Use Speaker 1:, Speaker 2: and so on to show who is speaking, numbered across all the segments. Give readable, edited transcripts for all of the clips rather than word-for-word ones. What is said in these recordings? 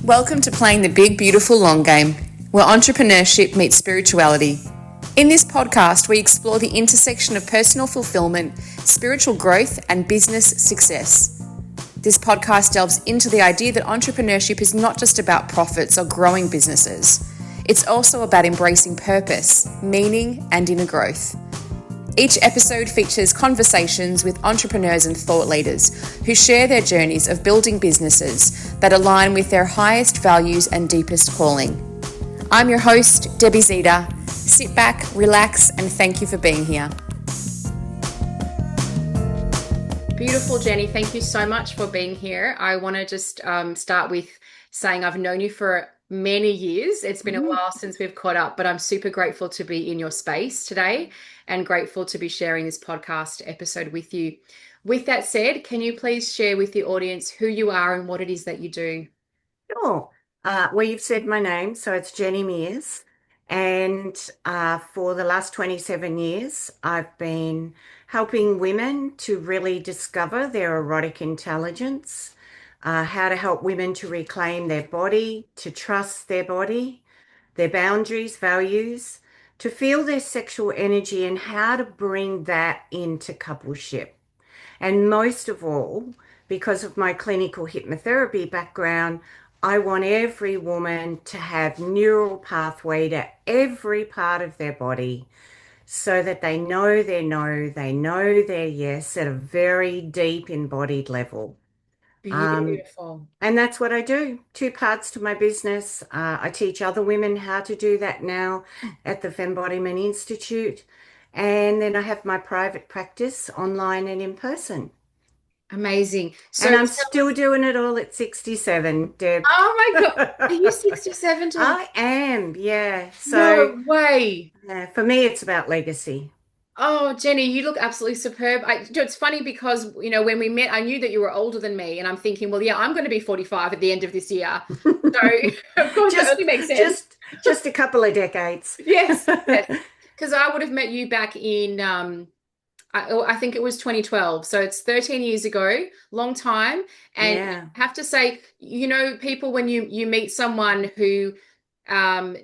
Speaker 1: Welcome to Playing the Big, Beautiful Long Game, where entrepreneurship meets spirituality. In this podcast, we explore the intersection of personal fulfillment, spiritual growth, and business success. This podcast delves into the idea that entrepreneurship is not just about profits or growing businesses. It's also about embracing purpose, meaning, and inner growth. Each episode features conversations with entrepreneurs and thought leaders who share their journeys of building businesses that align with their highest values and deepest calling. I'm your host, Debbie Zeda. Sit back, relax, and thank you for being here. Beautiful Jenny, thank you so much for being here. I want to just start with saying I've known you for many years. It's been a while since we've caught up, but I'm super grateful to be in your space today and grateful to be sharing this podcast episode with you. With that said, can you please share with the audience who you are and what it is that you do?
Speaker 2: Sure. Well, you've said my name, so it's Jenni Mears. And for the last 27 years, I've been helping women to really discover their erotic intelligence, how to help women to reclaim their body, to trust their body, their boundaries, values, to feel their sexual energy, and how to bring that into coupleship. And most of all, because of my clinical hypnotherapy background, I want every woman to have neural pathway to every part of their body so that they know their no, they know their yes at a very deep embodied level.
Speaker 1: Beautiful.
Speaker 2: And that's what I do. Two parts to my business. I teach other women how to do that now at the Fembodiment Institute. And then I have my private practice online and in person.
Speaker 1: Amazing.
Speaker 2: And I'm still doing it all at 67, Deb.
Speaker 1: Oh my God. Are you 67?
Speaker 2: I am, yeah.
Speaker 1: No way.
Speaker 2: For me, it's about legacy.
Speaker 1: Oh, Jenny, you look absolutely superb. It's funny because, when we met, I knew that you were older than me. And I'm thinking, well, yeah, I'm going to be 45 at the end of this year. So, of course, that only makes sense.
Speaker 2: Just a couple of decades.
Speaker 1: Yes. Because I would have met you back in, I think it was 2012. So it's 13 years ago, long time. And I have to say, people, when you meet someone who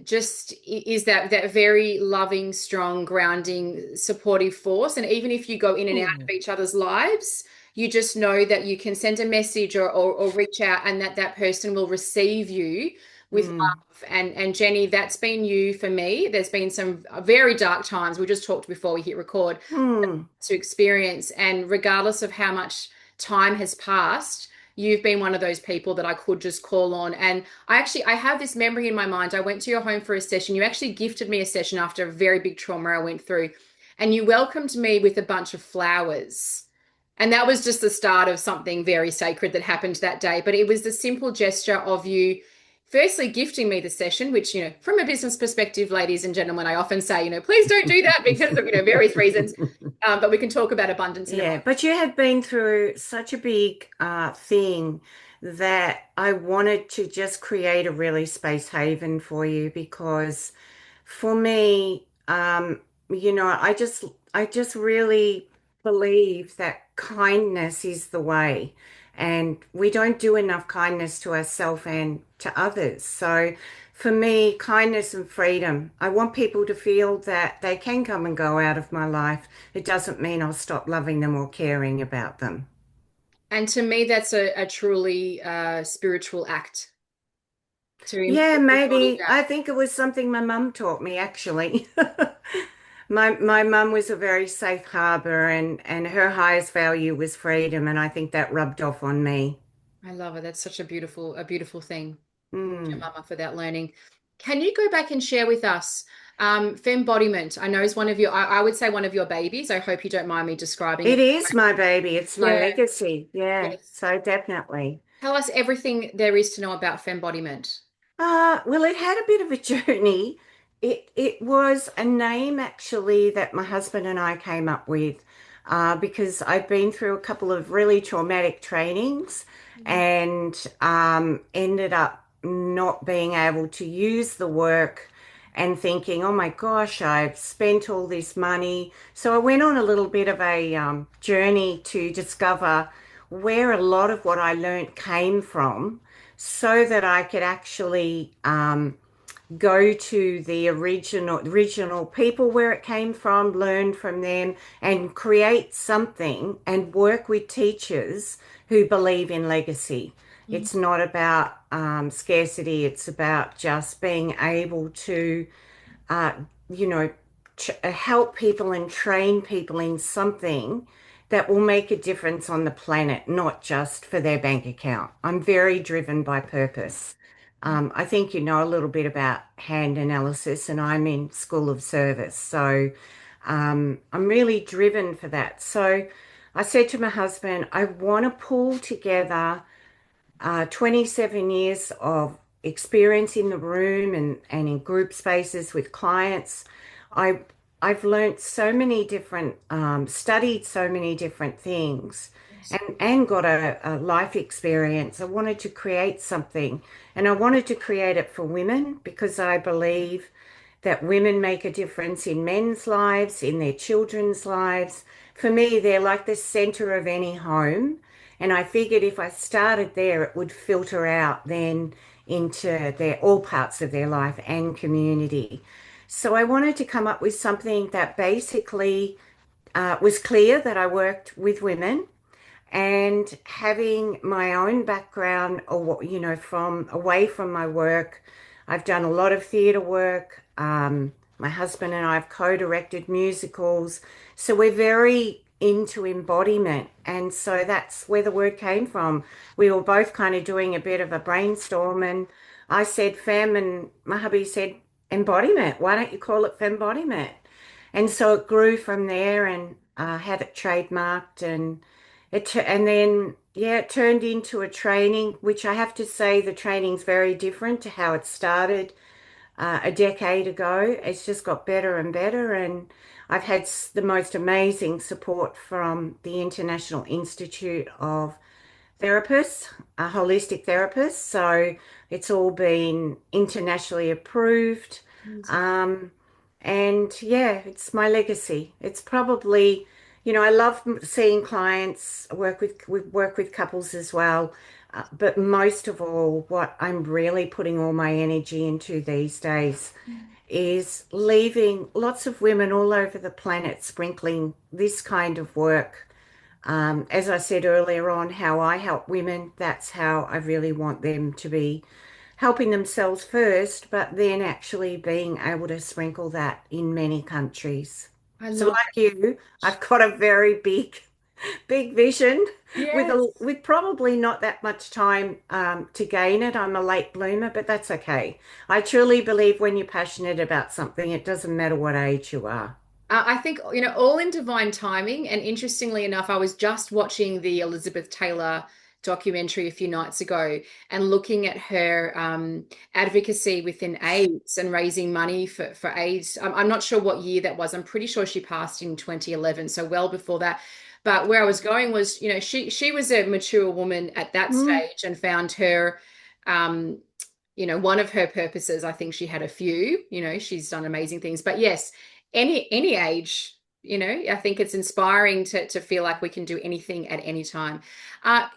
Speaker 1: just is that very loving, strong, grounding, supportive force. And even if you go in and out of each other's lives, you just know that you can send a message or reach out and that person will receive you with love. And Jenny, that's been you for me. There's been some very dark times. We just talked before we hit record to experience. And regardless of how much time has passed, you've been one of those people that I could just call on. And I have this memory in my mind. I went to your home for a session. You actually gifted me a session after a very big trauma I went through. And you welcomed me with a bunch of flowers. And that was just the start of something very sacred that happened that day. But it was the simple gesture of you firstly gifting me the session, which, from a business perspective, ladies and gentlemen, I often say, please don't do that because of, various reasons. But we can talk about abundance.
Speaker 2: But you have been through such a big thing that I wanted to just create a really space haven for you because for me, I just really believe that kindness is the way. And we don't do enough kindness to ourselves and to others. So for me, kindness and freedom, I want people to feel that they can come and go out of my life. It doesn't mean I'll stop loving them or caring about them.
Speaker 1: And to me, that's a truly spiritual act.
Speaker 2: Yeah, maybe. I think it was something my mum taught me, actually. My mum was a very safe harbor and her highest value was freedom, and I think that rubbed off on me.
Speaker 1: I love it. That's such a beautiful thing. Your mama for that learning. Can you go back and share with us Fembodiment? I know is one of your, I would say one of your babies. I hope you don't mind me describing it.
Speaker 2: It is my baby. It's my legacy. Yeah, yes. So definitely.
Speaker 1: Tell us everything there is to know about Fembodiment.
Speaker 2: Well, it had a bit of a journey. It was a name actually that my husband and I came up with because I'd been through a couple of really traumatic trainings and ended up not being able to use the work and thinking, oh my gosh, I've spent all this money. So I went on a little bit of a journey to discover where a lot of what I learned came from so that I could actually go to the original people where it came from, learn from them, and create something and work with teachers who believe in legacy.
Speaker 1: Mm.
Speaker 2: It's not about scarcity, it's about just being able to uh, you know, help people and train people in something that will make a difference on the planet, not just for their bank account. I'm very driven by purpose. I think you know a little bit about hand analysis, and I'm in School of Service. So I'm really driven for that. So I said to my husband, I want to pull together 27 years of experience in the room and in group spaces with clients. I I've learned so many different, studied so many different things
Speaker 1: Yes.
Speaker 2: and got a life experience. I wanted to create something and I wanted to create it for women because I believe that women make a difference in men's lives, in their children's lives. For me, they're like the center of any home. And I figured if I started there, it would filter out then into their all parts of their life and community. So I wanted to come up with something that basically was clear that I worked with women and having my own background or from away from my work. I've done a lot of theatre work. My husband and I have co-directed musicals, so we're very into embodiment, and so that's where the word came from. We were both kind of doing a bit of a brainstorm, and I said fem, and my hubby said embodiment. Why don't you call it Fembodiment? And so it grew from there, and had it trademarked, and and then yeah, it turned into a training, which I have to say the training's very different to how it started a decade ago. It's just got better and better, and I've had the most amazing support from the International Institute of Therapists, a holistic therapist. So it's all been internationally approved.
Speaker 1: Amazing.
Speaker 2: Um, and yeah, it's my legacy. It's probably, I love seeing clients work with couples as well. But most of all, what I'm really putting all my energy into these days is leaving lots of women all over the planet sprinkling this kind of work. As I said earlier on, how I help women, that's how I really want them to be helping themselves first, but then actually being able to sprinkle that in many countries.
Speaker 1: I
Speaker 2: So
Speaker 1: love
Speaker 2: like you, I've got a very big vision
Speaker 1: Yes.
Speaker 2: with probably not that much time to gain it. I'm a late bloomer, but that's okay. I truly believe when you're passionate about something, it doesn't matter what age you are.
Speaker 1: I think, all in divine timing. And interestingly enough, I was just watching the Elizabeth Taylor documentary a few nights ago and looking at her advocacy within AIDS and raising money for AIDS. I'm not sure what year that was. I'm pretty sure she passed in 2011, so well before that. But where I was going was, she was a mature woman at that
Speaker 2: Mm.
Speaker 1: stage and found her, um, one of her purposes. I think she had a few, she's done amazing things. But yes, any age, I think it's inspiring to feel like we can do anything at any time.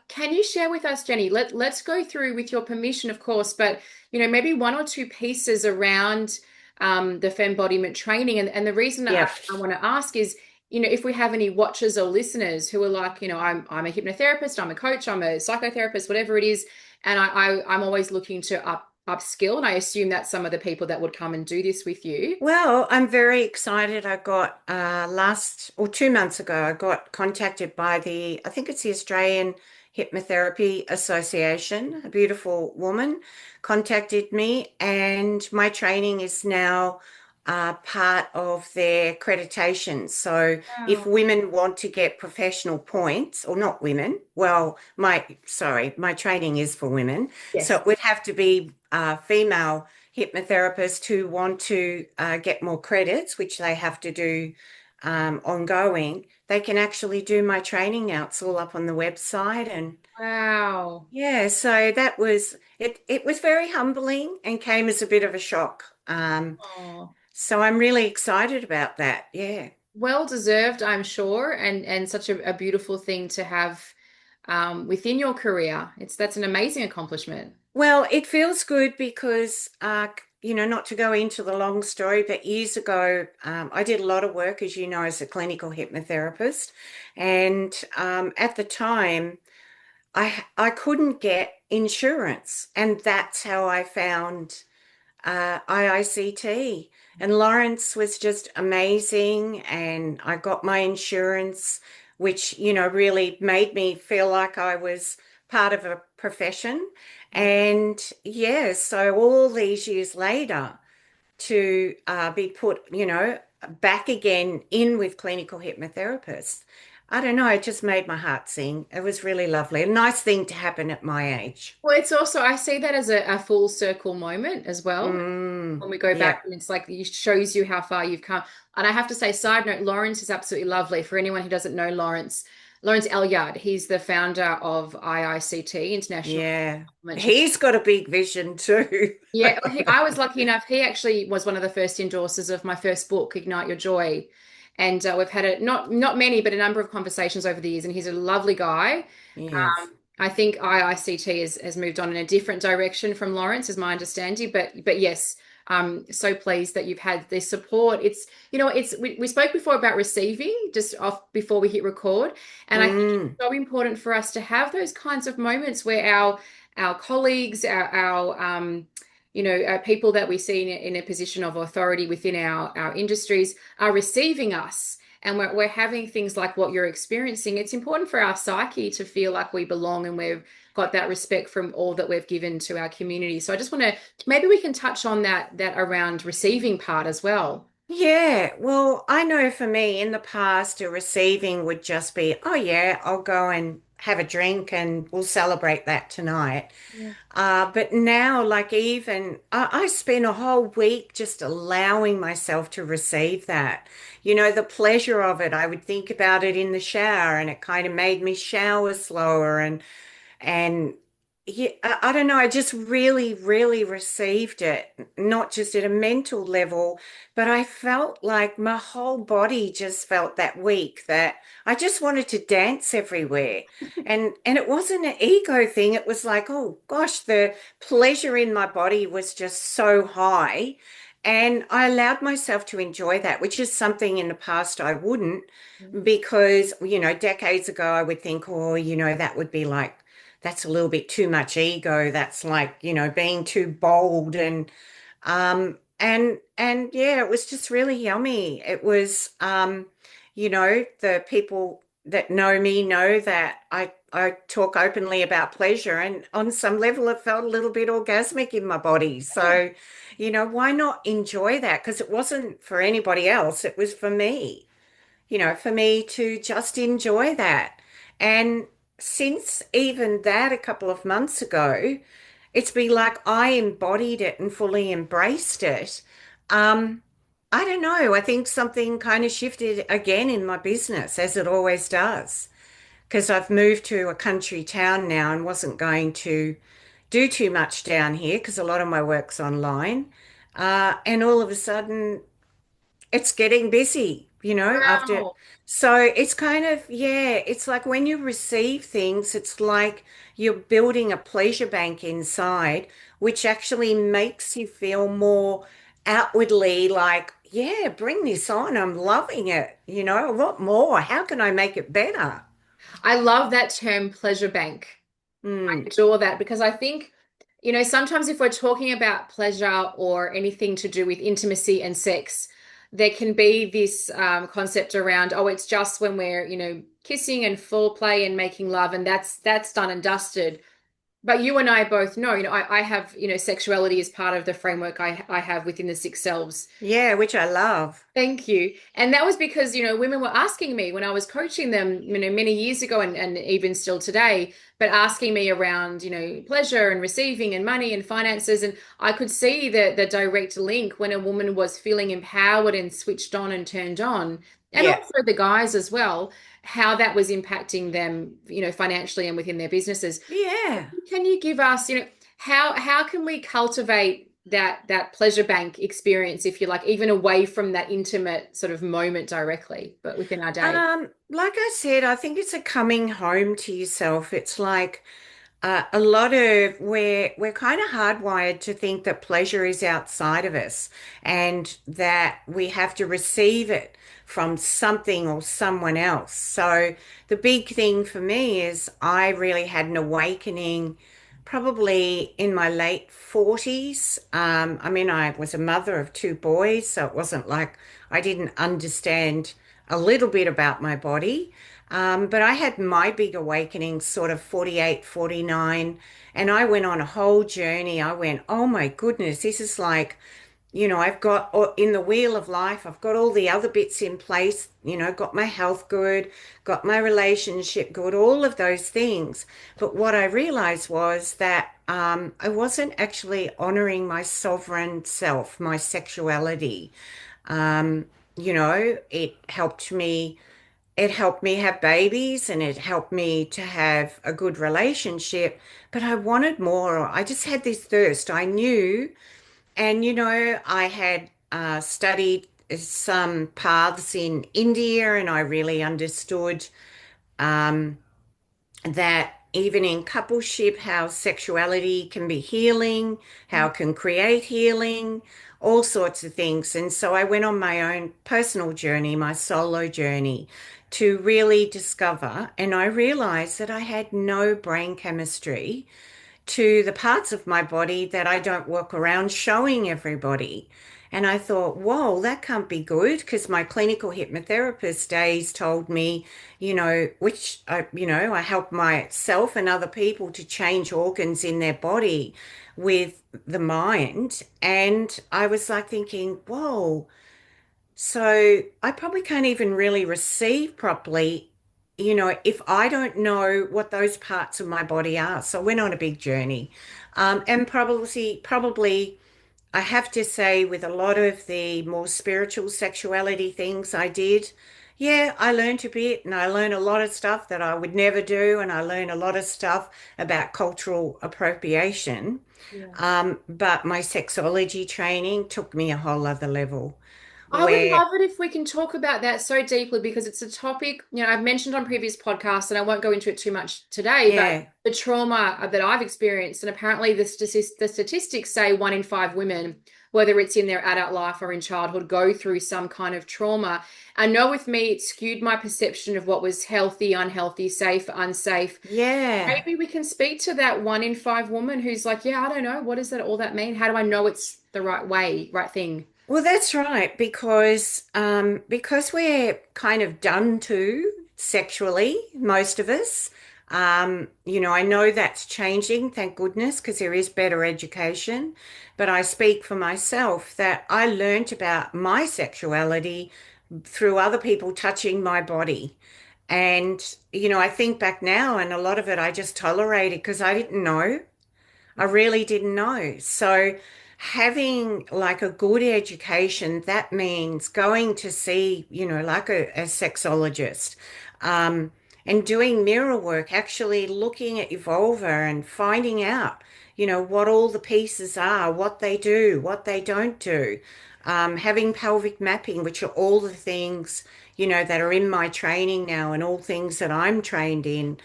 Speaker 1: Can you share with us, Jenni? Let's go through, with your permission, of course, but maybe one or two pieces around the Fembodiment training. And the reason I,
Speaker 2: Yep.
Speaker 1: I want to ask is, if we have any watchers or listeners who are like, I'm a hypnotherapist, I'm a coach, I'm a psychotherapist, whatever it is, and I'm always looking to upskill, and I assume that's some of the people that would come and do this with you.
Speaker 2: Well, I'm very excited. I got last or 2 months ago, I got contacted by I think it's the Australian Hypnotherapy Association. A beautiful woman contacted me, and my training is now part of their accreditation. So if
Speaker 1: Wow.
Speaker 2: women want to get professional points, or not women, well, my training is for women. So
Speaker 1: Yes.
Speaker 2: it would have to be female hypnotherapists who want to get more credits, which they have to do ongoing, they can actually do my training now. It's all up on the website. And
Speaker 1: Wow.
Speaker 2: yeah, so that was it. It was very humbling and came as a bit of a shock.
Speaker 1: Oh.
Speaker 2: So I'm really excited about that. Yeah.
Speaker 1: Well deserved, I'm sure, and such a beautiful thing to have within your career. That's an amazing accomplishment.
Speaker 2: Well, it feels good because, not to go into the long story, but years ago, I did a lot of work, as you know, as a clinical hypnotherapist. And at the time, I couldn't get insurance. And that's how I found IICT. And Lawrence was just amazing. And I got my insurance, which, really made me feel like I was part of a profession. And yeah, so all these years later, to be put, back again in with clinical hypnotherapists. I don't know, it just made my heart sing. It was really lovely. A nice thing to happen at my age.
Speaker 1: Well, it's also, I see that as a full circle moment as well. When we go back,
Speaker 2: Yeah,
Speaker 1: and it's like it shows you how far you've come. And I have to say, side note, Lawrence is absolutely lovely. For anyone who doesn't know Lawrence Elyard, he's the founder of IICT, International
Speaker 2: yeah.
Speaker 1: Mental.
Speaker 2: He's got a big vision too.
Speaker 1: Yeah, I was lucky enough. He actually was one of the first endorsers of my first book, Ignite Your Joy. And we've had not many, but a number of conversations over the years. And he's a lovely guy.
Speaker 2: Yes.
Speaker 1: I think IICT has moved on in a different direction from Lawrence, is my understanding. But yes, so pleased that you've had this support. We spoke before about receiving just off before we hit record, and I think it's
Speaker 2: Mm,
Speaker 1: so important for us to have those kinds of moments where our colleagues, our people that we see in a position of authority within our industries are receiving us, and we're having things like what you're experiencing. It's important for our psyche to feel like we belong and we've got that respect from all that we've given to our community. So I just want to, maybe we can touch on that around receiving part as well.
Speaker 2: yeah. Well, I know for me in the past, a receiving would just be, oh yeah, I'll go and have a drink and we'll celebrate that tonight.
Speaker 1: Yeah.
Speaker 2: But now, like even I spend a whole week just allowing myself to receive that. The pleasure of it. I would think about it in the shower, and it kind of made me shower slower, and yeah, I don't know. I just really, really received it, not just at a mental level, but I felt like my whole body just felt that week that I just wanted to dance everywhere. And it wasn't an ego thing. It was like, oh gosh, the pleasure in my body was just so high. And I allowed myself to enjoy that, which is something in the past I wouldn't, because, decades ago I would think, oh, that would be like, that's a little bit too much ego. That's like, being too bold and yeah, it was just really yummy. It was the people that know me know that I talk openly about pleasure, and on some level it felt a little bit orgasmic in my body. So, why not enjoy that? Because it wasn't for anybody else, it was for me, for me to just enjoy that. And since even that a couple of months ago, it's been like I embodied it and fully embraced it. Um, I don't know. I think something kind of shifted again in my business, as it always does, because I've moved to a country town now and wasn't going to do too much down here because a lot of my work's online. And all of a sudden, it's getting busy, after.
Speaker 1: Wow.
Speaker 2: So it's kind of, yeah, it's like when you receive things, it's like you're building a pleasure bank inside, which actually makes you feel more outwardly like, yeah, bring this on. I'm loving it. What more? How can I make it better?
Speaker 1: I love that term, pleasure bank.
Speaker 2: Mm,
Speaker 1: Adore that, because I think, sometimes if we're talking about pleasure or anything to do with intimacy and sex, there can be this concept around, oh, it's just when we're, kissing and foreplay and making love, and that's done and dusted. But you and I both know, I have, sexuality is part of the framework I have within the six selves.
Speaker 2: yeah, which I love.
Speaker 1: Thank you. And that was because, women were asking me when I was coaching them, many years ago and even still today, but asking me around, pleasure and receiving and money and finances. And I could see the direct link when a woman was feeling empowered and switched on and turned on, and
Speaker 2: Yeah.
Speaker 1: also the guys as well, how that was impacting them, financially and within their businesses.
Speaker 2: Yeah.
Speaker 1: Can you give us, how can we cultivate that pleasure bank experience, if you like, even away from that intimate sort of moment directly, but within our day.
Speaker 2: Like I said, I think it's a coming home to yourself. It's like a lot of we're kind of hardwired to think that pleasure is outside of us and that we have to receive it from something or someone else. So the big thing for me is I really had an awakening probably in my late 40s. I mean, I was a mother of two boys, so it wasn't like I didn't understand a little bit about my body. But I had my big awakening sort of 48, 49, and I went on a whole journey. I went, oh my goodness, this is like, I've got in the wheel of life, I've got all the other bits in place, got my health good, got my relationship good, all of those things. But what I realized was that I wasn't actually honoring my sovereign self, my sexuality. Um, it helped me have babies and it helped me to have a good relationship, but I wanted more. I just had this thirst. I knew, and I had studied some paths in India and I really understood um, that even in coupleship, how sexuality can be healing, how it can create healing, all sorts of things. And so I went on my own personal journey, my solo journey, to really discover. And I realized that I had no brain chemistry to the parts of my body that I don't walk around showing everybody. And I thought, whoa, that can't be good because my clinical hypnotherapist days told me, I help myself and other people to change organs in their body with the mind. And I was like thinking, whoa, so I probably can't even really receive properly, if I don't know what those parts of my body are. So I went on a big journey. And probably I have to say with a lot of the more spiritual sexuality things I did, yeah, I learned a bit and I learned a lot of stuff that I would never do. And I learned a lot of stuff about cultural appropriation.
Speaker 1: Yeah.
Speaker 2: But my sexology training took me a whole other level
Speaker 1: I would
Speaker 2: where
Speaker 1: love it if we can talk about that so deeply because it's a topic, I've mentioned on previous podcasts and I won't go into it too much today, but
Speaker 2: yeah,
Speaker 1: the trauma that I've experienced, and apparently the statistics say 1 in 5 women, whether it's in their adult life or in childhood, go through some kind of trauma. I know with me, it skewed my perception of what was healthy, unhealthy, safe, unsafe.
Speaker 2: yeah.
Speaker 1: Maybe we can speak to that 1 in 5 woman who's like, yeah, I don't know. What does that all that mean? How do I know it's the right way, right thing?
Speaker 2: Well, that's right, because we're kind of done to sexually, most of us. I know that's changing, thank goodness, because there is better education. But I speak for myself that I learnt about my sexuality through other people touching my body. And, I think back now, and a lot of it I just tolerated because I didn't know. I really didn't know. So having like a good education, that means going to see, like a sexologist, um, and doing mirror work, actually looking at your vulva and finding out, what all the pieces are, what they do, what they don't do. Having pelvic mapping, which are all the things, that are in my training now and all things that I'm trained in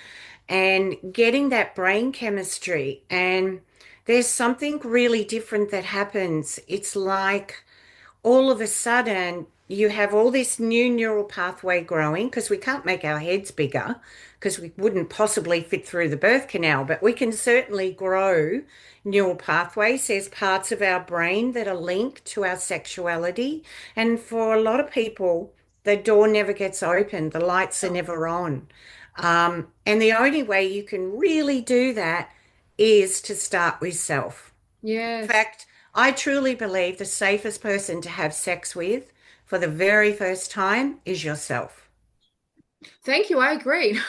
Speaker 2: and getting that brain chemistry. And there's something really different that happens. It's like all of a sudden you have all this new neural pathway growing because we can't make our heads bigger because we wouldn't possibly fit through the birth canal, but we can certainly grow neural pathways. There's parts of our brain that are linked to our sexuality. And for a lot of people, the door never gets opened, the lights are never on. And the only way you can really do that is to start with self. In
Speaker 1: Yes.
Speaker 2: fact, I truly believe the safest person to have sex with for the very first time is yourself.
Speaker 1: Thank you. I agree.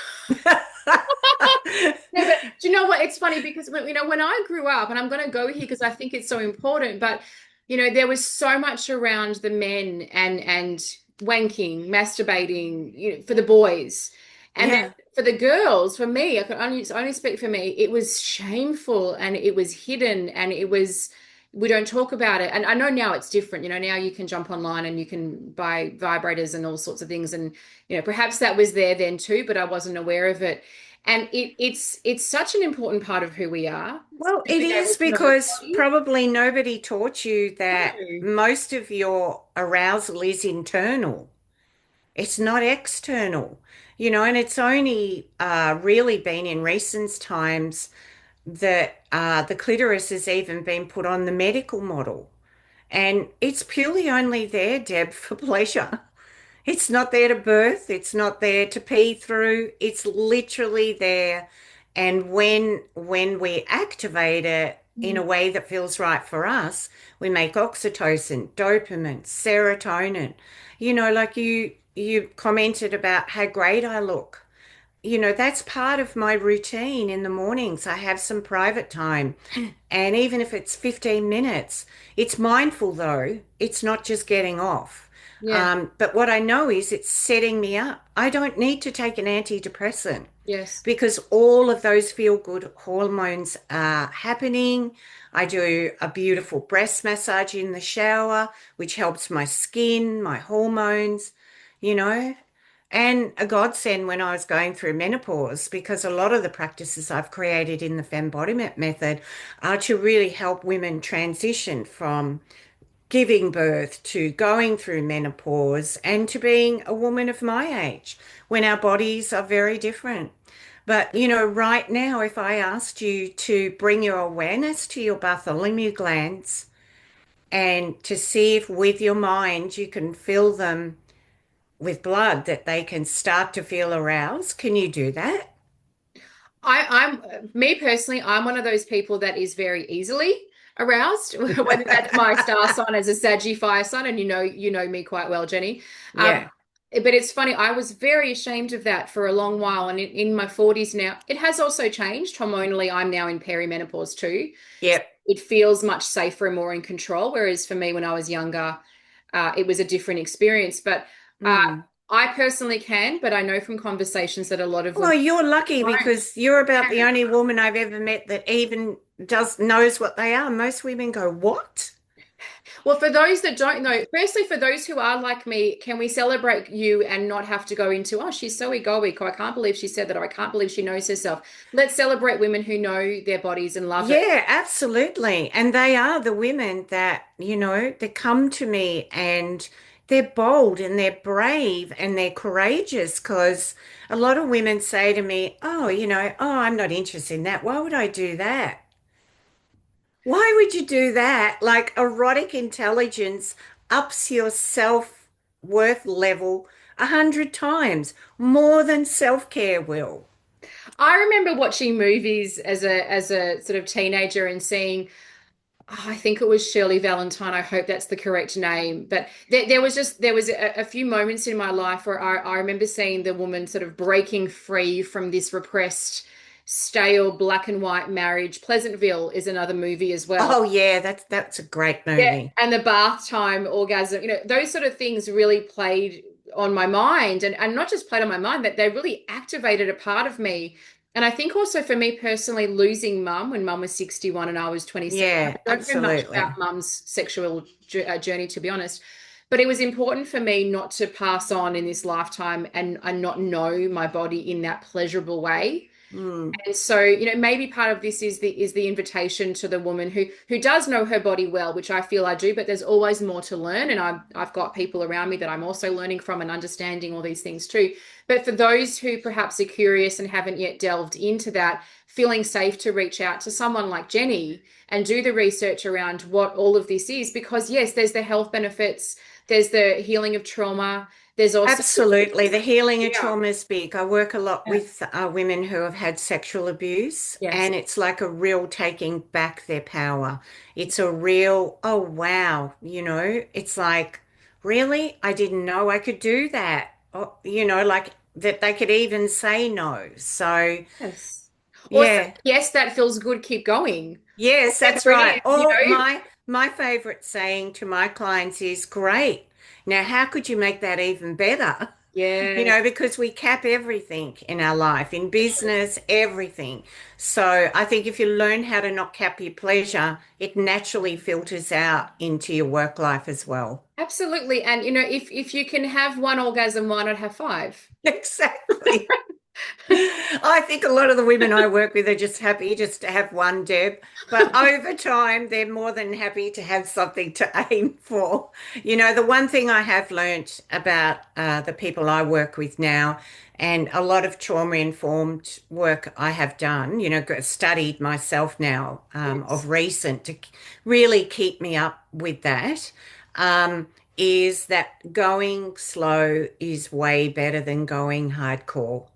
Speaker 1: Yeah, but do you know what? It's funny because when I grew up, and I'm going to go here because I think it's so important, but there was so much around the men and wanking, masturbating, for the boys. And then
Speaker 2: Yeah,
Speaker 1: for the girls, for me, I could only speak for me, it was shameful and it was hidden and it was, we don't talk about it. And I know now it's different. Now you can jump online and you can buy vibrators and all sorts of things. And, perhaps that was there then too, but I wasn't aware of it. And it's such an important part of who we are
Speaker 2: Well,
Speaker 1: to
Speaker 2: it
Speaker 1: be able
Speaker 2: is
Speaker 1: to know the
Speaker 2: because
Speaker 1: body.
Speaker 2: probably nobody taught you that
Speaker 1: No.
Speaker 2: most of your arousal is internal. It's not external, and it's only really been in recent times that the clitoris has even been put on the medical model. And it's purely only there, Deb, for pleasure. It's not there to birth. It's not there to pee through. It's literally there. And when we activate it in
Speaker 1: Mm.
Speaker 2: a way that feels right for us, we make oxytocin, dopamine, serotonin. Like you commented about how great I look. That's part of my routine in the mornings. I have some private time. And even if it's 15 minutes, it's mindful though. It's not just getting off.
Speaker 1: Yeah.
Speaker 2: But what I know is it's setting me up. I don't need to take an antidepressant
Speaker 1: Yes.
Speaker 2: because all of those feel good hormones are happening. I do a beautiful breast massage in the shower, which helps my skin, my hormones, you know. And a godsend when I was going through menopause, because a lot of the practices I've created in the Fembodiment method are to really help women transition from giving birth to going through menopause and to being a woman of my age when our bodies are very different. But, right now, if I asked you to bring your awareness to your Bartholomew glands and to see if with your mind you can fill them with blood that they can start to feel aroused, can you do that?
Speaker 1: I'm me personally, I'm one of those people that is very easily aroused, whether that's my star sign as a Saggy fire sign, and you know me quite well, Jenny. Um,
Speaker 2: Yeah.
Speaker 1: but it's funny, I was very ashamed of that for a long while, and in my 40s now, it has also changed. Hormonally, I'm now in perimenopause too. So
Speaker 2: Yep.
Speaker 1: it feels much safer and more in control. Whereas for me, when I was younger, it was a different experience. But uh,
Speaker 2: Mm.
Speaker 1: I personally can, but I know from conversations that a lot of
Speaker 2: Well,
Speaker 1: women
Speaker 2: you're lucky
Speaker 1: don't.
Speaker 2: because you're about the
Speaker 1: Yeah.
Speaker 2: only woman I've ever met that even does knows what they are. Most women go, "What?"
Speaker 1: Well, for those that don't know, firstly, for those who are like me, can we celebrate you and not have to go into, oh, she's so egoic, or I can't believe she said that, or I can't believe she knows herself. Let's celebrate women who know their bodies and love it.
Speaker 2: Yeah, absolutely. And they are the women that, that come to me and they're bold and they're brave and they're courageous because a lot of women say to me, "Oh, oh, I'm not interested in that. Why would I do that?" Why would you do that? Like erotic intelligence ups your self-worth level 100 times more than self-care will.
Speaker 1: I remember watching movies as a sort of teenager and seeing, oh, I think it was Shirley Valentine. I hope that's the correct name. But there was a few moments in my life where I remember seeing the woman sort of breaking free from this repressed, stale black and white marriage. Pleasantville is another movie as well.
Speaker 2: Oh yeah, that's a great
Speaker 1: Yeah,
Speaker 2: movie.
Speaker 1: and the bath time orgasm, those sort of things really played on my mind, and not just played on my mind, that they really activated a part of me. And I think also for me personally, losing mum when mum was 61 and I was 27,
Speaker 2: Yeah,
Speaker 1: I don't know much about
Speaker 2: absolutely.
Speaker 1: mum's sexual journey, to be honest. But it was important for me not to pass on in this lifetime and not know my body in that pleasurable way.
Speaker 2: Mm.
Speaker 1: And so, maybe part of this is the invitation to the woman who does know her body well, which I feel I do, but there's always more to learn. And I've got people around me that I'm also learning from and understanding all these things too. But for those who perhaps are curious and haven't yet delved into that, feeling safe to reach out to someone like Jenny and do the research around what all of this is, because yes, there's the health benefits, there's the healing of trauma, there's also,
Speaker 2: Absolutely. The healing of
Speaker 1: yeah,
Speaker 2: trauma is big. I work a lot
Speaker 1: yeah,
Speaker 2: with women who have had sexual abuse,
Speaker 1: yes.
Speaker 2: and it's like a real taking back their power. It's a real, oh, wow, it's like, really? I didn't know I could do that. Oh, like that they could even say no. So,
Speaker 1: Yes. Also,
Speaker 2: yeah.
Speaker 1: yes, that feels good. Keep going.
Speaker 2: Yes, that's
Speaker 1: Whatever
Speaker 2: right.
Speaker 1: it is,
Speaker 2: Oh, my favorite saying to my clients is, "Great. Now, how could you make that even better?"
Speaker 1: Yeah,
Speaker 2: because we cap everything in our life, in business, everything. So I think if you learn how to not cap your pleasure, it naturally filters out into your work life as well.
Speaker 1: absolutely. And if you can have one orgasm, why not have five?
Speaker 2: Exactly. I think a lot of the women I work with are just happy just to have one, Deb. But over time, they're more than happy to have something to aim for. The one thing I have learnt about the people I work with now, and a lot of trauma-informed work I have done, studied myself now
Speaker 1: Yes.
Speaker 2: of recent to really keep me up with that, um, is that going slow is way better than going hardcore.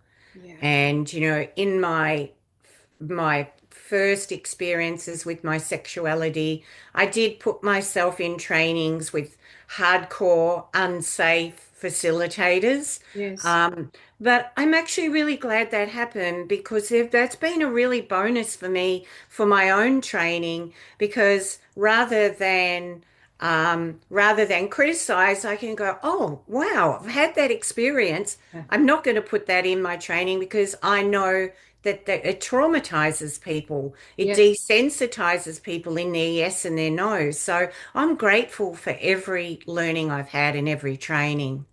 Speaker 1: Yeah.
Speaker 2: And, in my first experiences with my sexuality, I did put myself in trainings with hardcore, unsafe facilitators.
Speaker 1: Yes.
Speaker 2: Um, but I'm actually really glad that happened because that's been a really bonus for me for my own training because rather than criticize, I can go, oh, wow, I've had that experience.
Speaker 1: Yeah.
Speaker 2: I'm not going to put that in my training because I know that it traumatizes people. It
Speaker 1: Yes.
Speaker 2: desensitizes people in their yes and their no. So I'm grateful for every learning I've had and every training.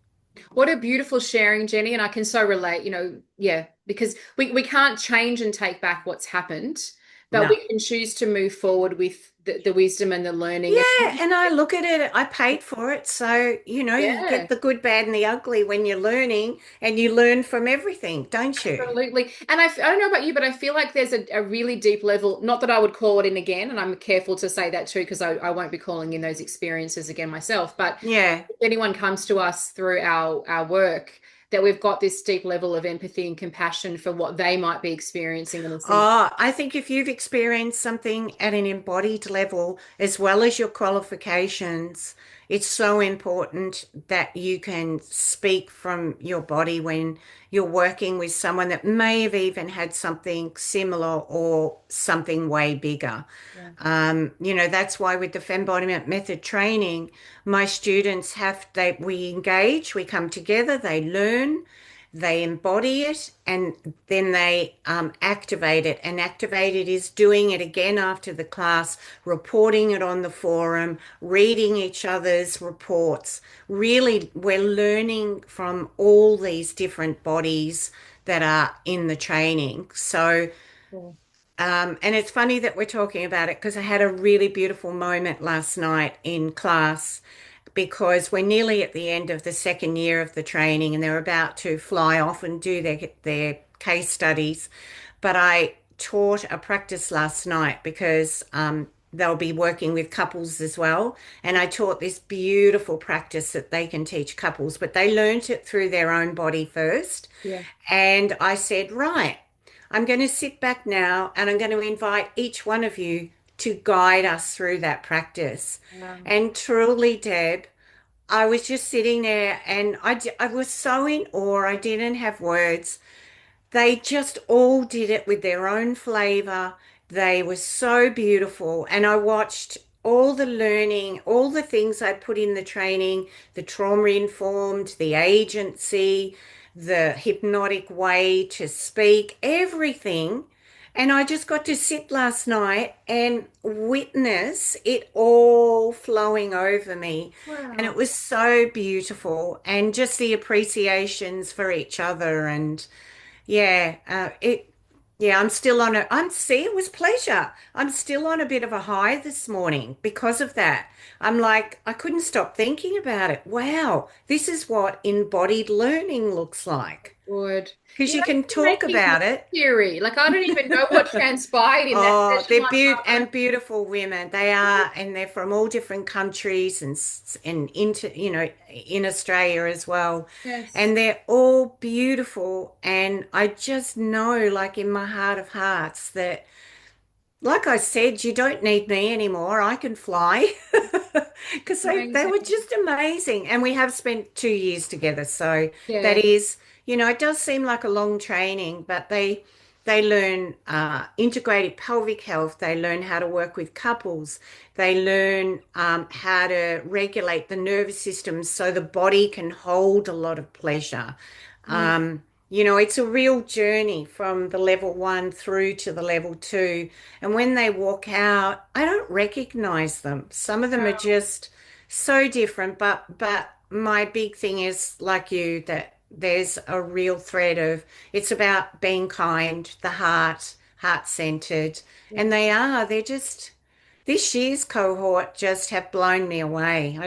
Speaker 1: What a beautiful sharing, Jenny. And I can so relate, yeah, because we can't change and take back what's happened, but
Speaker 2: No.
Speaker 1: we can choose to move forward with the wisdom and the learning.
Speaker 2: Yeah, and I look at it, I paid for it. So, you
Speaker 1: Yeah.
Speaker 2: get the good, bad, and the ugly when you're learning, and you learn from everything, don't you?
Speaker 1: Absolutely. And I don't know about you, but I feel like there's a really deep level, not that I would call it in again, and I'm careful to say that too, because I won't be calling in those experiences again myself. But
Speaker 2: Yeah.
Speaker 1: if anyone comes to us through our work, that we've got this deep level of empathy and compassion for what they might be experiencing in a similar.
Speaker 2: Oh, I think if you've experienced something at an embodied level, as well as your qualifications, it's so important that you can speak from your body when you're working with someone that may have even had something similar or something way bigger.
Speaker 1: Yeah.
Speaker 2: That's why with the Fembodiment Method training, my students we engage, we come together, they learn, they embody it, and then they activate it. And activate it is doing it again after the class, reporting it on the forum, reading each other's reports. Really, we're learning from all these different bodies that are in the training. So,
Speaker 1: Cool.
Speaker 2: and it's funny that we're talking about it because I had a really beautiful moment last night in class because we're nearly at the end of the second year of the training and they're about to fly off and do their case studies. But I taught a practice last night because they'll be working with couples as well. And I taught this beautiful practice that they can teach couples, but they learnt it through their own body first.
Speaker 1: Yeah.
Speaker 2: And I said, right, I'm going to sit back now and I'm going to invite each one of you to guide us through that practice.
Speaker 1: Wow.
Speaker 2: And truly, Deb, I was just sitting there and I was so in awe. I didn't have words. They just all did it with their own flavor. They were so beautiful. And I watched all the learning, all the things I put in the training, the trauma informed, the agency, the hypnotic way to speak, everything. And I just got to sit last night and witness it all flowing over me. And it
Speaker 1: Wow.
Speaker 2: was so beautiful. And just the appreciations for each other and yeah, I'm still on it was pleasure. I'm still on a bit of a high this morning because of that. I'm like, I couldn't stop thinking about it. Wow, this is what embodied learning looks like.
Speaker 1: Good.
Speaker 2: Because
Speaker 1: You're
Speaker 2: you can
Speaker 1: actually
Speaker 2: talk
Speaker 1: making
Speaker 2: about
Speaker 1: me
Speaker 2: it.
Speaker 1: teary. Like I don't even know what transpired in that
Speaker 2: Oh,
Speaker 1: session
Speaker 2: they're
Speaker 1: last night.
Speaker 2: beautiful women. They are, and they're from all different countries and in Australia as well.
Speaker 1: Yes.
Speaker 2: And they're all beautiful. And I just know, like in my heart of hearts, that like I said, you don't need me anymore. I can fly because they were
Speaker 1: Amazing.
Speaker 2: just amazing. And we have spent 2 years together. So that
Speaker 1: Yeah.
Speaker 2: is, it does seem like a long training, but They learn integrated pelvic health. They learn how to work with couples. They learn how to regulate the nervous system so the body can hold a lot of pleasure.
Speaker 1: Mm.
Speaker 2: It's a real journey from the level one through to the level two. And when they walk out, I don't recognize them. Some of them are just so different, but my big thing is like you that there's a real thread of it's about being kind, the heart centered. And
Speaker 1: Yes.
Speaker 2: they're just this year's cohort just have blown me away.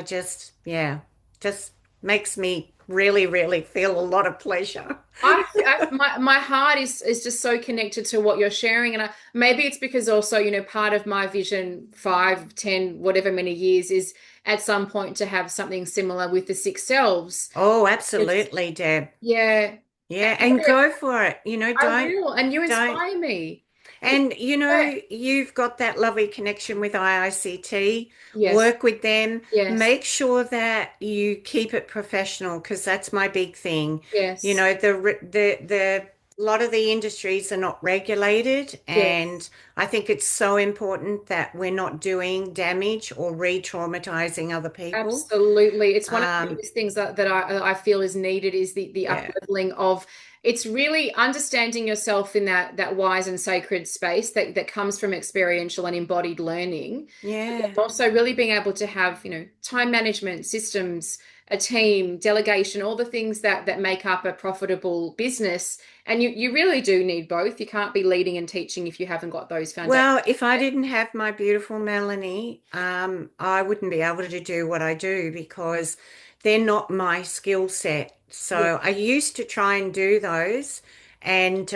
Speaker 2: Just makes me really, really feel a lot of pleasure.
Speaker 1: My heart is just so connected to what you're sharing, and maybe it's because also, part of my vision, 5, 10, whatever many years, is at some point to have something similar with the six selves.
Speaker 2: Oh,
Speaker 1: It's
Speaker 2: absolutely, Deb.
Speaker 1: yeah,
Speaker 2: Yeah, and go for it.
Speaker 1: I will, and you
Speaker 2: Don't.
Speaker 1: inspire me. It's
Speaker 2: And
Speaker 1: yeah,
Speaker 2: you've got that lovely connection with IICT.
Speaker 1: yes,
Speaker 2: Work with them.
Speaker 1: yes,
Speaker 2: Make sure that you keep it professional because that's my big thing.
Speaker 1: yes,
Speaker 2: The a lot of the industries are not regulated, and
Speaker 1: yes.
Speaker 2: I think it's so important that we're not doing damage or re-traumatizing other people.
Speaker 1: Absolutely. It's one of the
Speaker 2: Um,
Speaker 1: biggest things that I feel is needed is the
Speaker 2: yeah,
Speaker 1: up-leveling of it's really understanding yourself in that wise and sacred space that comes from experiential and embodied learning. But then
Speaker 2: yeah.
Speaker 1: also really being able to have, time management, systems, a team, delegation, all the things that make up a profitable business. And you really do need both. You can't be leading and teaching if you haven't got those foundations.
Speaker 2: Well, if I didn't have my beautiful Melanie, I wouldn't be able to do what I do because they're not my skill set.
Speaker 1: Yeah.
Speaker 2: So I used to try and do those, and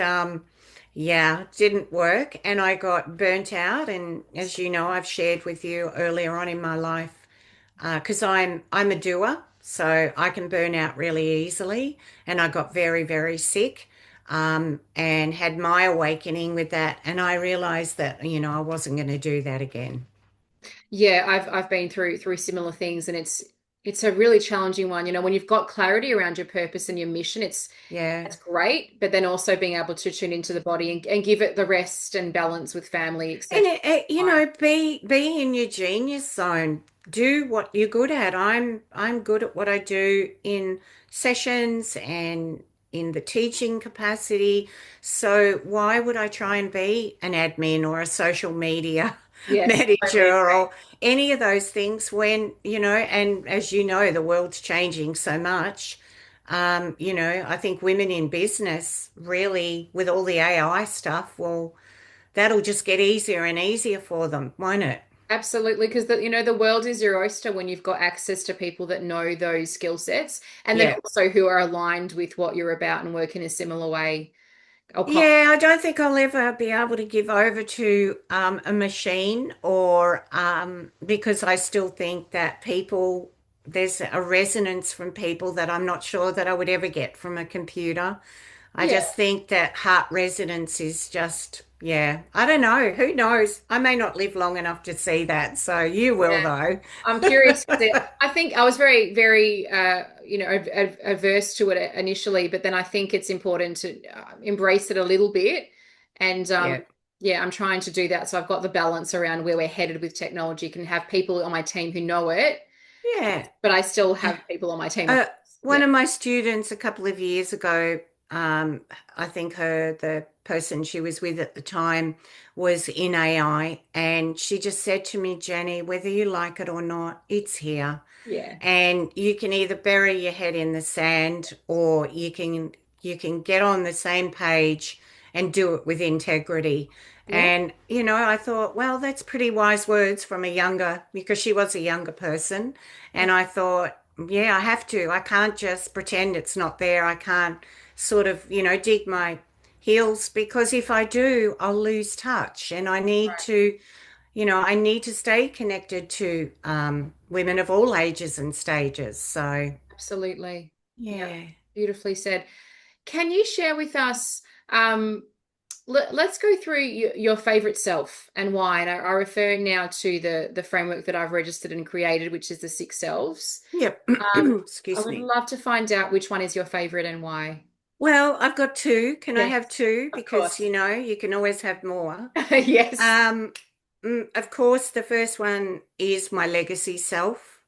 Speaker 2: yeah, didn't work, and I got burnt out. And as you know, I've shared with you earlier on in my life, because I'm a doer, so I can burn out really easily, and I got very, very sick, and had my awakening with that, and I realized that I wasn't going to do that again.
Speaker 1: Yeah, I've been through similar things, and it's a really challenging one. When you've got clarity around your purpose and your mission,
Speaker 2: Yeah.
Speaker 1: that's great, but then also being able to tune into the body and give it the rest and balance with family,
Speaker 2: And
Speaker 1: etc.
Speaker 2: be in your genius zone. Do what you're good at. I'm good at what I do in sessions and in the teaching capacity. So why would I try and be an admin or a social media
Speaker 1: Yes, totally
Speaker 2: manager
Speaker 1: agree.
Speaker 2: or any of those things when, and as you know, the world's changing so much. I think women in business really, with all the AI stuff, well, that'll just get easier and easier for them, won't it?
Speaker 1: Absolutely, because the world is your oyster when you've got access to people that know those skill sets, and then
Speaker 2: Yeah.
Speaker 1: also who are aligned with what you're about and work in a similar way. Or
Speaker 2: Yeah, I don't think I'll ever be able to give over to a machine or because I still think that there's a resonance from people that I'm not sure that I would ever get from a computer. I
Speaker 1: yeah.
Speaker 2: just think that heart resonance is just, yeah, I don't know. Who knows? I may not live long enough to see that. So you will, though.
Speaker 1: I'm curious because I think I was very, very, averse to it initially, but then I think it's important to embrace it a little bit. And
Speaker 2: Yeah.
Speaker 1: yeah, I'm trying to do that. So I've got the balance around where we're headed with technology. Can have people on my team who know it,
Speaker 2: Yeah.
Speaker 1: but I still have people on my team, of
Speaker 2: Uh,
Speaker 1: course.
Speaker 2: one
Speaker 1: Yeah.
Speaker 2: of my students a couple of years ago, I think the person she was with at the time was in AI, and she just said to me, Jenny, whether you like it or not, it's here.
Speaker 1: Yeah.
Speaker 2: And you can either bury your head in the sand or you can get on the same page and do it with integrity.
Speaker 1: Yeah.
Speaker 2: And I thought, well, that's pretty wise words from a younger, because she was a younger person. And I thought, yeah, I have to. I can't just pretend it's not there. I can't sort of, dig my heels because if I do, I'll lose touch. And I need to stay connected to women of all ages and stages. So,
Speaker 1: Absolutely. Yeah.
Speaker 2: yeah.
Speaker 1: Beautifully said. Can you share with us? Um, let's go through your favorite self and why. And I refer now to the framework that I've registered and created, which is the six selves.
Speaker 2: Yep.
Speaker 1: Um, I
Speaker 2: Excuse
Speaker 1: would
Speaker 2: me.
Speaker 1: love to find out which one is your favorite and why.
Speaker 2: Well, I've got two. Can I
Speaker 1: Yes,
Speaker 2: have two?
Speaker 1: of
Speaker 2: Because,
Speaker 1: course.
Speaker 2: you can always have more.
Speaker 1: Yes.
Speaker 2: Um, of course, the first one is my legacy self.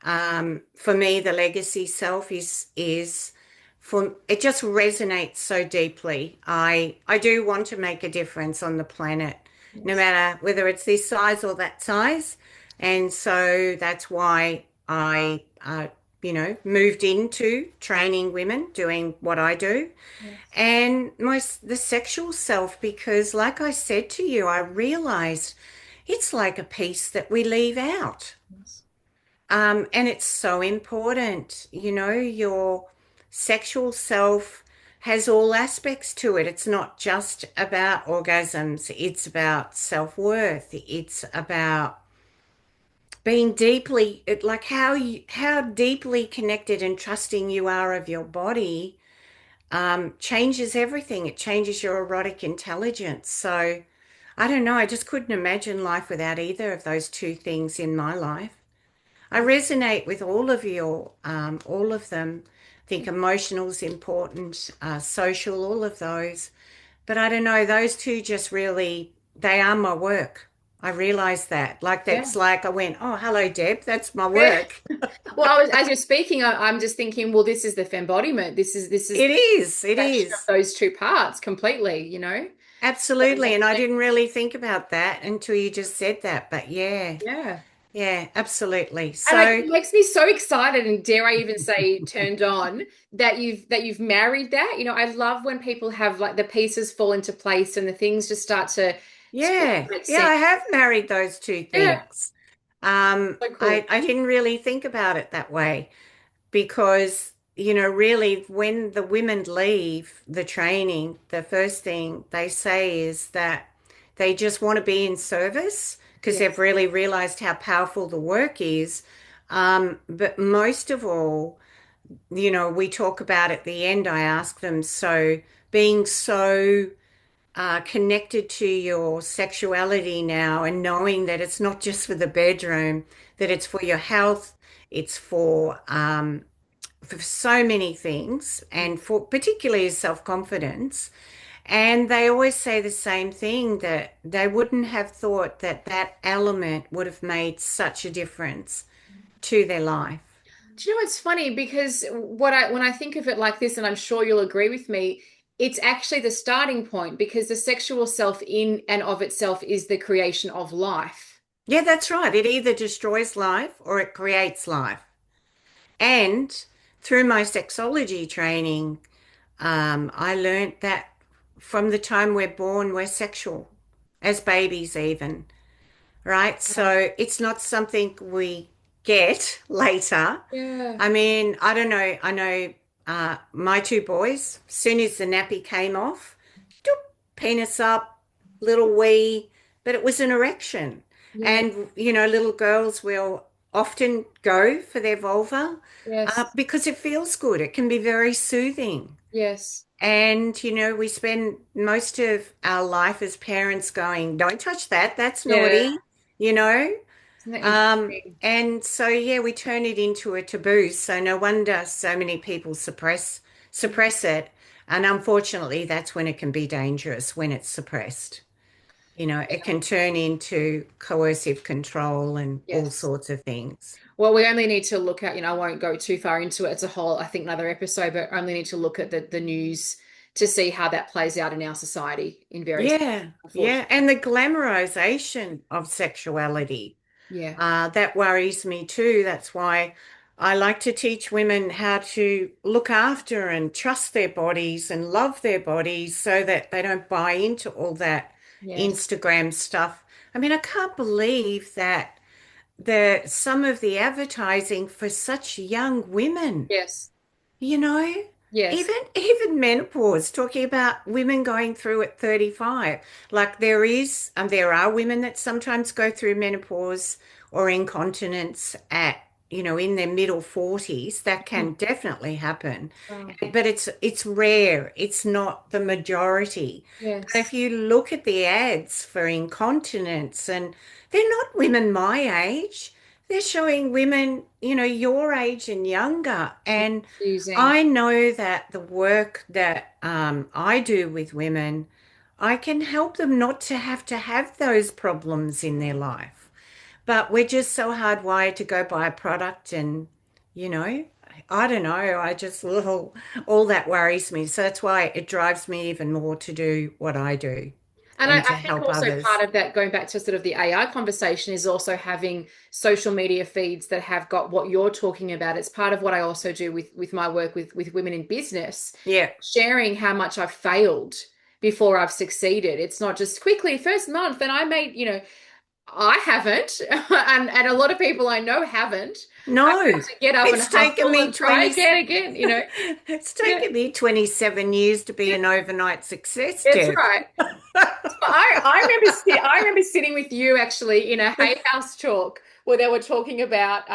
Speaker 2: For me, the legacy self is for it just resonates so deeply. I do want to make a difference on the planet, no
Speaker 1: Yes.
Speaker 2: matter whether it's this size or that size. And so that's why I moved into training women, doing what I do.
Speaker 1: Yes.
Speaker 2: And the sexual self, because like I said to you, I realized it's like a piece that we leave out.
Speaker 1: Yes.
Speaker 2: And it's so important. Your sexual self has all aspects to it. It's not just about orgasms, it's about self-worth. It's about being like how deeply connected and trusting you are of your body changes everything. It changes your erotic intelligence. So I don't know. I just couldn't imagine life without either of those two things in my life. I resonate with all of them. I think emotional is important, social, all of those. But I don't know, those two just really, they are my work. I realize that. Like,
Speaker 1: Yeah.
Speaker 2: that's like I went, oh, hello, Deb, that's my
Speaker 1: Yeah.
Speaker 2: work.
Speaker 1: Well, as you're speaking, I'm just thinking, well, this is the fembodiment. This is
Speaker 2: It is, it
Speaker 1: collection of
Speaker 2: is.
Speaker 1: those two parts completely, So it
Speaker 2: Absolutely. And
Speaker 1: makes
Speaker 2: I
Speaker 1: sense.
Speaker 2: didn't really think about that until you just said that. But yeah,
Speaker 1: Yeah.
Speaker 2: yeah, absolutely.
Speaker 1: And like
Speaker 2: So,
Speaker 1: it makes me so excited and dare I even say turned on that you've married that. I love when people have like the pieces fall into place and the things just start to
Speaker 2: yeah,
Speaker 1: make
Speaker 2: yeah,
Speaker 1: sense.
Speaker 2: I have married those two
Speaker 1: Yeah,
Speaker 2: things.
Speaker 1: so
Speaker 2: I,
Speaker 1: cool.
Speaker 2: I didn't really think about it that way because, really, when the women leave the training, the first thing they say is that they just want to be in service because they've
Speaker 1: Yes.
Speaker 2: really realized how powerful the work is. But most of all, we talk about at the end, I ask them, so being so connected to your sexuality now and knowing that it's not just for the bedroom, that it's for your health, it's for so many things, and for particularly self-confidence. And they always say the same thing that they wouldn't have thought that that element would have made such a difference to their life.
Speaker 1: Do you know it's funny because when I think of it like this, and I'm sure you'll agree with me, it's actually the starting point because the sexual self in and of itself is the creation of life.
Speaker 2: Yeah, that's right. It either destroys life or it creates life. And through my sexology training, I learned that from the time we're born, we're sexual, as babies, even, right?
Speaker 1: Wow.
Speaker 2: So it's not something we get later.
Speaker 1: Yeah.
Speaker 2: I mean, I don't know. I know my two boys, as soon as the nappy came off, doop, penis up, little wee, but it was an erection.
Speaker 1: Yeah.
Speaker 2: And, little girls will often go for their vulva
Speaker 1: Yes.
Speaker 2: because it feels good. It can be very soothing.
Speaker 1: Yes.
Speaker 2: And, we spend most of our life as parents going, don't touch that, that's
Speaker 1: Yeah.
Speaker 2: naughty, you know?
Speaker 1: Isn't that interesting?
Speaker 2: And so, yeah, we turn it into a taboo. So no wonder so many people suppress it. And unfortunately, that's when it can be dangerous, when it's suppressed. It can turn into coercive control and all
Speaker 1: Yes.
Speaker 2: sorts of things.
Speaker 1: Well, we only need to look at, I won't go too far into it. It's a whole, I think, another episode, but only need to look at the news to see how that plays out in our society in various,
Speaker 2: Yeah, yeah.
Speaker 1: unfortunately.
Speaker 2: And the glamorization of sexuality.
Speaker 1: Yeah.
Speaker 2: That worries me too. That's why I like to teach women how to look after and trust their bodies and love their bodies so that they don't buy into all that
Speaker 1: Yes.
Speaker 2: Instagram stuff. I mean, I can't believe that some of the advertising for such young women,
Speaker 1: Yes.
Speaker 2: you know,
Speaker 1: Yes.
Speaker 2: even menopause, talking about women going through at 35. Like there are women that sometimes go through menopause or incontinence at, in their middle 40s. That
Speaker 1: Mm.
Speaker 2: can definitely happen.
Speaker 1: Wow.
Speaker 2: But it's rare. It's not the majority. But
Speaker 1: Yes.
Speaker 2: if you look at the ads for incontinence, and they're not women my age. they're showing women, your age and younger. And
Speaker 1: Using.
Speaker 2: I know that the work that I do with women, I can help them not to have those problems in their life. But we're just so hardwired to go buy a product and, you know, I don't know. I just, all that worries me. So that's why it drives me even more to do what I do
Speaker 1: And
Speaker 2: and to
Speaker 1: I think
Speaker 2: help
Speaker 1: also part
Speaker 2: others.
Speaker 1: of that, going back to sort of the AI conversation, is also having social media feeds that have got what you're talking about. It's part of what I also do with my work with women in business,
Speaker 2: Yeah.
Speaker 1: sharing how much I've failed before I've succeeded. It's not just quickly first month and I made, I haven't, and a lot of people I know haven't. I
Speaker 2: No,
Speaker 1: have to get up and
Speaker 2: it's taken
Speaker 1: hustle
Speaker 2: me
Speaker 1: and try
Speaker 2: 20,
Speaker 1: again.
Speaker 2: it's
Speaker 1: Yeah,
Speaker 2: taken me 27 years to be
Speaker 1: yeah,
Speaker 2: an overnight success,
Speaker 1: it's
Speaker 2: Deb.
Speaker 1: right. I remember sitting with you actually in a Hay House talk where they were talking about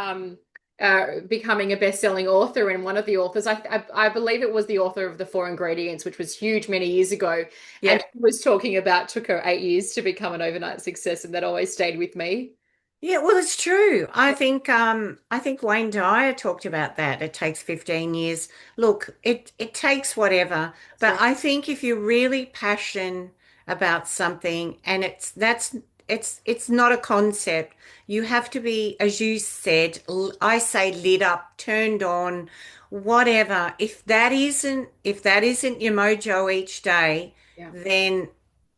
Speaker 1: becoming a best-selling author, and one of the authors, I believe it was the author of The Four Ingredients, which was huge many years ago, and
Speaker 2: Yeah.
Speaker 1: she was talking about took her 8 years to become an overnight success, and that always stayed with me.
Speaker 2: Yeah, well, it's true. I think Wayne Dyer talked about that. It takes 15 years. Look, it takes whatever,
Speaker 1: That's
Speaker 2: but
Speaker 1: right.
Speaker 2: I think if you're really passionate about something and it's not a concept, you have to be, as you said, I say lit up, turned on, whatever. If that isn't your mojo each day,
Speaker 1: Yeah.
Speaker 2: then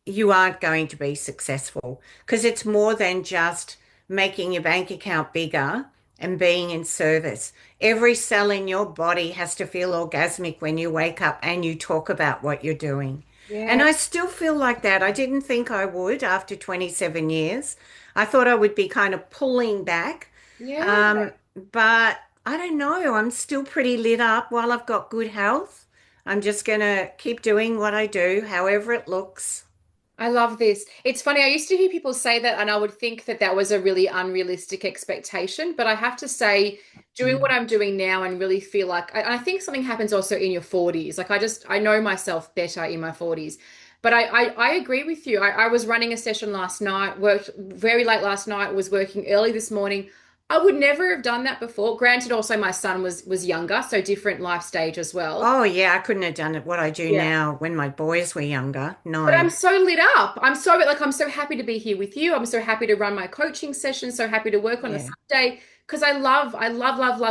Speaker 2: you aren't going to be successful because it's more than just making your bank account bigger and being in service. Every cell in your body has to feel orgasmic when you wake up and you talk about what you're doing. And
Speaker 1: Yeah.
Speaker 2: I still feel like that. I didn't think I would after 27 years. I thought I would be kind of pulling back.
Speaker 1: Yeah.
Speaker 2: Um, but I don't know. I'm still pretty lit up while I've got good health. I'm just going to keep doing what I do, however it looks.
Speaker 1: I love this. It's funny. I used to hear people say that, and I would think that that was a really unrealistic expectation. But I have to say, doing what
Speaker 2: Mm.
Speaker 1: I'm doing now and really feel like I think something happens also in your 40s. Like I know myself better in my 40s. But I agree with you. I was running a session last night, worked very late last night, was working early this morning. I would never have done that before. Granted, also my son was younger, so different life stage as well.
Speaker 2: Oh, yeah, I couldn't have done it what I do
Speaker 1: Yeah.
Speaker 2: now when my boys were younger.
Speaker 1: But I'm
Speaker 2: No.
Speaker 1: so lit up. I'm so happy to be here with you. I'm so happy to run my coaching session, so happy to work on a
Speaker 2: Yeah.
Speaker 1: Sunday because I love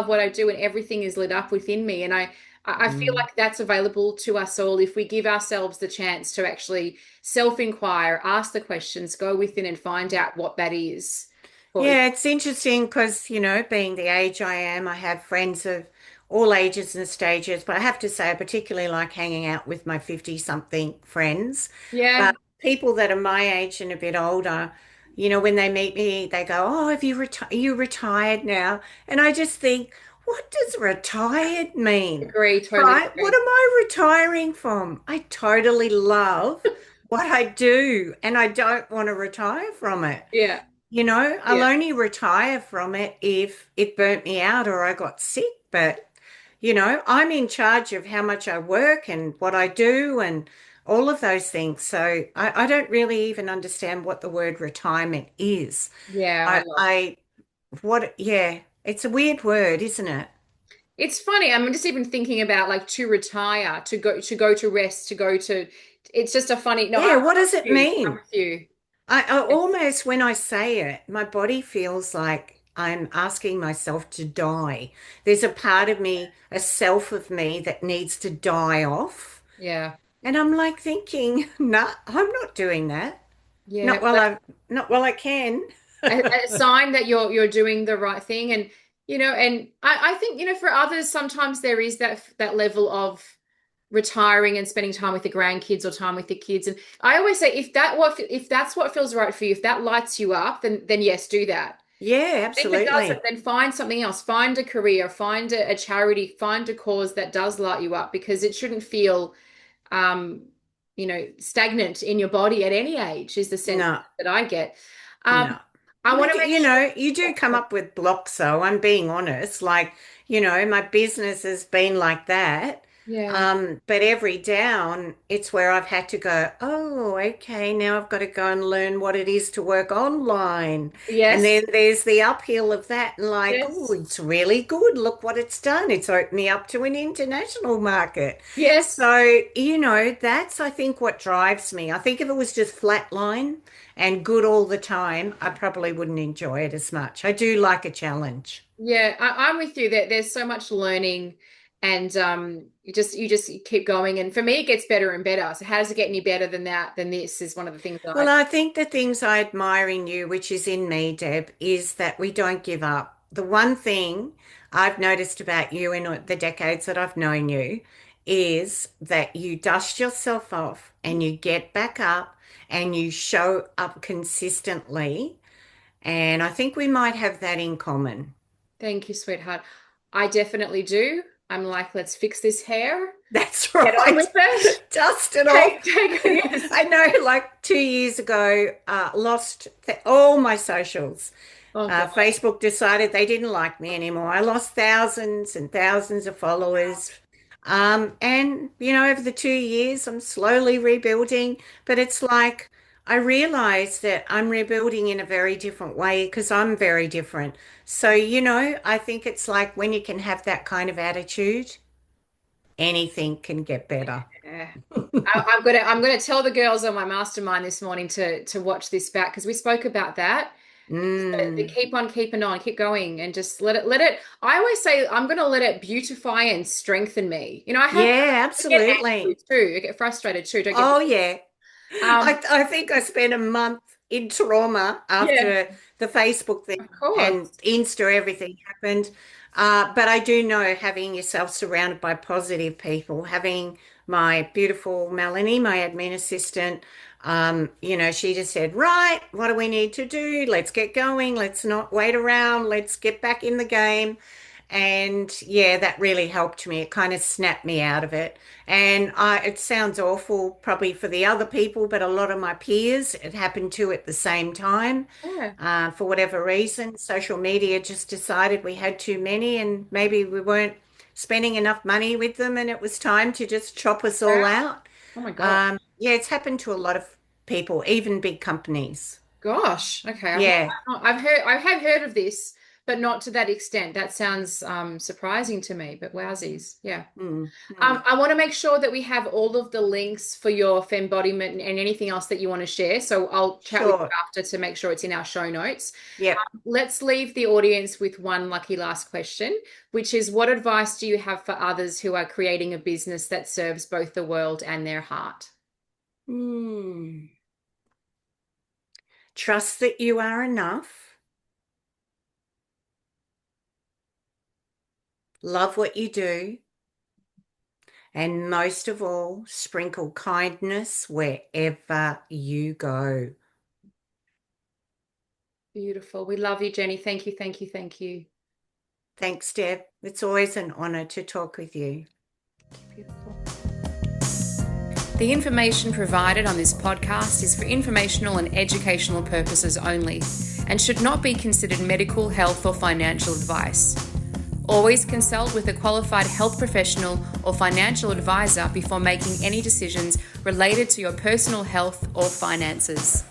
Speaker 1: what I do and everything is lit up within me. And I feel
Speaker 2: Mm.
Speaker 1: like that's available to us all if we give ourselves the chance to actually self-inquire, ask the questions, go within and find out what that is for each.
Speaker 2: Yeah, it's interesting because, being the age I am, I have friends of all ages and stages, but I have to say, I particularly like hanging out with my 50-something friends.
Speaker 1: Yeah,
Speaker 2: But people that are my age and a bit older, when they meet me, they go, "Oh, you retired now?" And I just think, what does retired mean?
Speaker 1: agree, totally
Speaker 2: Right? What
Speaker 1: agree.
Speaker 2: am I retiring from? I totally love what I do, and I don't want to retire from it.
Speaker 1: Yeah,
Speaker 2: I'll
Speaker 1: yeah,
Speaker 2: only retire from it if it burnt me out or I got sick. But, I'm in charge of how much I work and what I do and all of those things. So I don't really even understand what the word retirement is.
Speaker 1: yeah, I
Speaker 2: I,
Speaker 1: love.
Speaker 2: I, yeah, it's a weird word, isn't it?
Speaker 1: It's funny. I'm just even thinking about like to retire, to go to rest, to go to. It's just a funny. No,
Speaker 2: Yeah,
Speaker 1: I'm
Speaker 2: what does
Speaker 1: with
Speaker 2: it
Speaker 1: you. I'm
Speaker 2: mean?
Speaker 1: with you.
Speaker 2: I almost, when I say it, my body feels like I'm asking myself to die. There's a part of me, a self of me that needs to die off.
Speaker 1: Yeah,
Speaker 2: And I'm like thinking, nah, I'm not doing that.
Speaker 1: yeah.
Speaker 2: Not while not while I can.
Speaker 1: A sign that you're doing the right thing, and I think for others sometimes there is that level of retiring and spending time with the grandkids or time with the kids. And I always say if that's what feels right for you, if that lights you up, then yes, do that.
Speaker 2: Yeah,
Speaker 1: If it doesn't,
Speaker 2: absolutely.
Speaker 1: then find something else. Find a career, find a charity, find a cause that does light you up because it shouldn't feel, um, stagnant in your body at any age, is the sense
Speaker 2: No,
Speaker 1: that I get. Um,
Speaker 2: no.
Speaker 1: I
Speaker 2: And
Speaker 1: want to make
Speaker 2: you do come
Speaker 1: sure.
Speaker 2: up with blocks, though. I'm being honest. Like, my business has been like that.
Speaker 1: Yeah.
Speaker 2: But every down, it's where I've had to go, oh, okay, now I've got to go and learn what it is to work online. And
Speaker 1: Yes.
Speaker 2: then there's the uphill of that, and like, oh,
Speaker 1: Yes.
Speaker 2: it's really good. Look what it's done. It's opened me up to an international market.
Speaker 1: Yes.
Speaker 2: So, that's, I think, what drives me. I think if it was just flatline and good all the time, I probably wouldn't enjoy it as much. I do like a challenge.
Speaker 1: Yeah, I'm with you that there's so much learning and you just keep going. And for me, it gets better and better. So how does it get any better than that, than this is one of the things that
Speaker 2: Well, I think the things I admire in you, which is in me, Deb, is that we don't give up. The one thing I've noticed about you in the decades that I've known you is that you dust yourself off and you get back up and you show up consistently. And I think we might have that in common.
Speaker 1: Thank you, sweetheart. I definitely do. I'm like, let's fix this hair.
Speaker 2: That's
Speaker 1: Get on
Speaker 2: right.
Speaker 1: with it.
Speaker 2: Dust it off.
Speaker 1: Yes.
Speaker 2: I know, like 2 years ago, lost all my socials.
Speaker 1: Oh God.
Speaker 2: Facebook decided they didn't like me anymore. I lost thousands and thousands of followers. And, over the 2 years, I'm slowly rebuilding. But it's like I realize that I'm rebuilding in a very different way because I'm very different. So, I think it's like when you can have that kind of attitude, anything can get better.
Speaker 1: Yeah. I'm gonna tell the girls on my mastermind this morning to watch this back because we spoke about that. They
Speaker 2: Mm.
Speaker 1: keep on keeping on, keep going, and just let it. I always say I'm gonna let it beautify and strengthen me.
Speaker 2: Yeah,
Speaker 1: I get angry
Speaker 2: absolutely.
Speaker 1: too. I get frustrated too. Don't get me.
Speaker 2: Oh, yeah.
Speaker 1: Um,
Speaker 2: I think I spent a month in trauma
Speaker 1: yeah,
Speaker 2: after the Facebook thing
Speaker 1: of course.
Speaker 2: and Insta, everything happened. But I do know having yourself surrounded by positive people, having my beautiful Melanie, my admin assistant, she just said, right, what do we need to do? Let's get going. Let's not wait around. Let's get back in the game. And yeah, that really helped me. It kind of snapped me out of it. And it sounds awful probably for the other people, but a lot of my peers, it happened to at the same time.
Speaker 1: Yeah.
Speaker 2: For whatever reason, social media just decided we had too many and maybe we weren't spending enough money with them and it was time to just chop us all
Speaker 1: Wow.
Speaker 2: out.
Speaker 1: Oh my God.
Speaker 2: Yeah, it's happened to a lot of people, even big companies.
Speaker 1: Gosh. Okay.
Speaker 2: Yeah.
Speaker 1: I have heard of this, but not to that extent. That sounds surprising to me. But wowsies. Yeah.
Speaker 2: Mm, mm.
Speaker 1: I want to make sure that we have all of the links for your Fembodiment and anything else that you want to share. So I'll chat with you
Speaker 2: Sure.
Speaker 1: after to make sure it's in our show notes.
Speaker 2: Yep.
Speaker 1: Let's leave the audience with one lucky last question, which is what advice do you have for others who are creating a business that serves both the world and their heart?
Speaker 2: Mm. Trust that you are enough. Love what you do. And most of all, sprinkle kindness wherever you go.
Speaker 1: Beautiful. We love you, Jenni. Thank you, thank you, thank you.
Speaker 2: Thanks, Deb. It's always an honor to talk with you.
Speaker 1: Beautiful. The information provided on this podcast is for informational and educational purposes only and should not be considered medical, health, or financial advice. Always consult with a qualified health professional or financial advisor before making any decisions related to your personal health or finances.